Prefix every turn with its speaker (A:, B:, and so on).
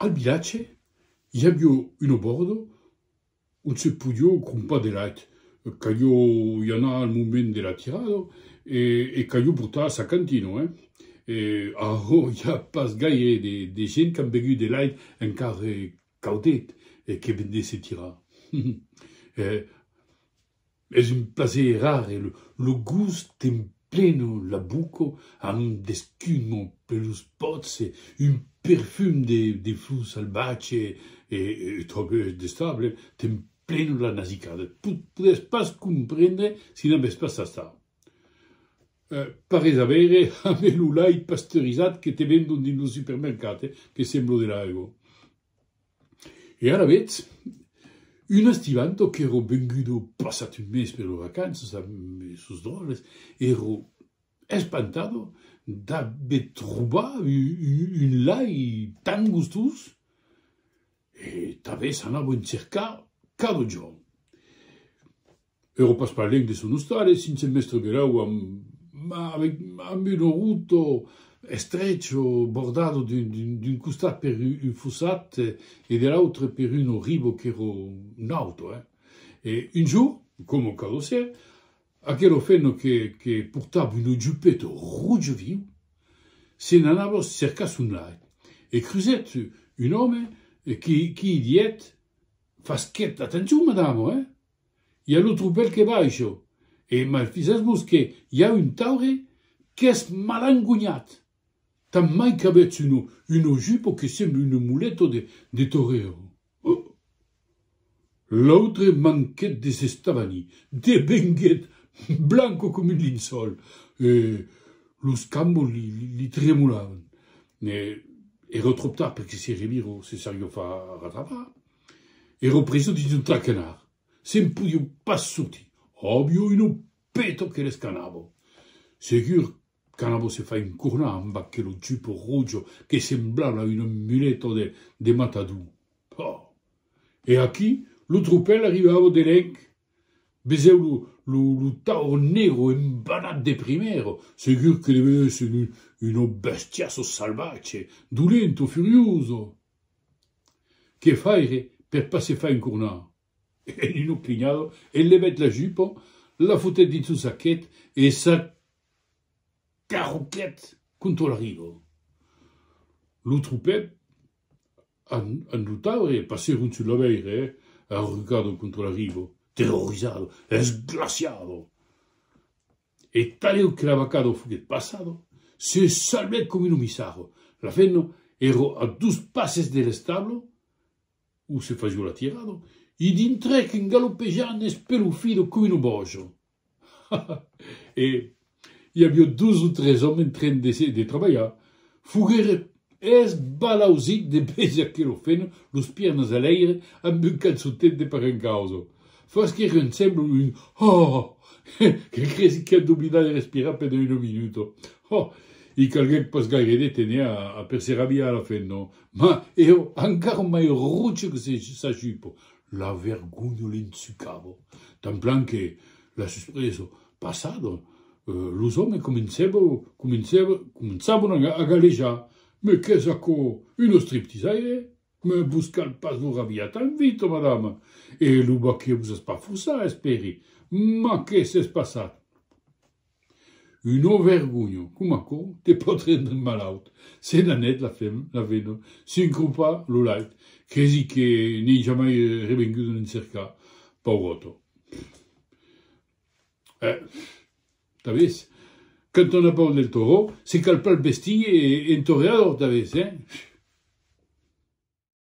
A: al villaggio hi havia un bordo on se podia comprar de lait. Caio hi anà al moment de la tirada e caio portar sa cantino, E hi ha pas gaire de gent que han begut de lait encara caudet e que vende se tirar. Es un placer rare, lo gust tem pleno la buco amb d'escumo per los pots e un perfum de flus salvatge e trobe d'estable tem pleno la nasicada. Podes pas comprendre si n'avés pas ça. Pares avere lo lait pasteurizat che te vendono in un supermercato che sembra dell'ago. E ara vez, un estivanto che ero venguto passato un mese per le vacanze, sus droles, ero espantado d'aver trobat un lait tan gustus e talvez anavo in cercar cada giorno. Ero pas parlant de son stare, senza mestre grau amb un ruto estretto bordato d'un costat per un fossat e dell'altro per un rivo che era un auto. E un giorno, come cada sera, aquel fenno che portava un giubbetto rouge vivo, se n'anava a cercare un lait. E cruzet un uomo che diet fa scherzo, attenzione madame, hi ha l'altro bel che baixo. E ma fixes-vos que hi ha un taure que és malangunyat. T'as mai qu'avets un jupo que sembla un muletto de torero. Oh. L'altre manquet de s'estavani, de benguet, blanco come un linsol. Los cambos li tremolaven. Ero trop tard perché si reviro se sario fa rattrapar. Ero preso di un traquenar. Se'n podio pas sortir. Ovvio un peto che le scanavo. Sicur canavo se fa incurnar amb aquel giupo roggio che semblava un muletto de matadù. Oh. E aquí lo trupel arrivava de l'enc. Beseu lo tauro nero embanat de primero. Sicur che deve essere un bestiaso salvace, dolento, furioso. Che faire per pas se fa incurnar? E in un clignado, e levet la jupo, la foutet din su saquet e sa carroquet contro la rivo. Lo trupet han lutado e passeron sulla veire, arrugado contro la rivo, terrorizado, esglaciado. E taleo che l'avacado fuget passado, se salvet come un misaro. La fenno ero a 2 passes dell'establo, u se faceva la tirado, i dintre che galopeggiando spelufido come un bojo. E hi havia 2 o 3 hommes en train de treballar. Fuguere esbalausit de bese aquello feno, los piernas a l'aire, amb un calzotet de per en causa. Fos che sembla un oh, che cresi che doblida de respirar per un minuto. Oh, i calguec pas gaire de tenir a per se rabia alla fenno. Ma ero encara mai ruce che sa jupo. La vergogna l'insuccavo, tan plan che la sorpreso passato, los hommes cominciavano a galeggiare. Ma che sacco, uno stripteasaire? Ma busca il pas lo rabia tan vito, madame. E lo bacchio vos spafussa, speri. Ma che s'è passato? Un vergogna, come co, te pot rendre malaut. Se n'anet la veno, s'incropa lo lait. Cresi che ni jamais revenguto in cerca, paurotto. T'aves? Quand on a parlé del toro, c'est calpa il bestie e un toreador, t'aves,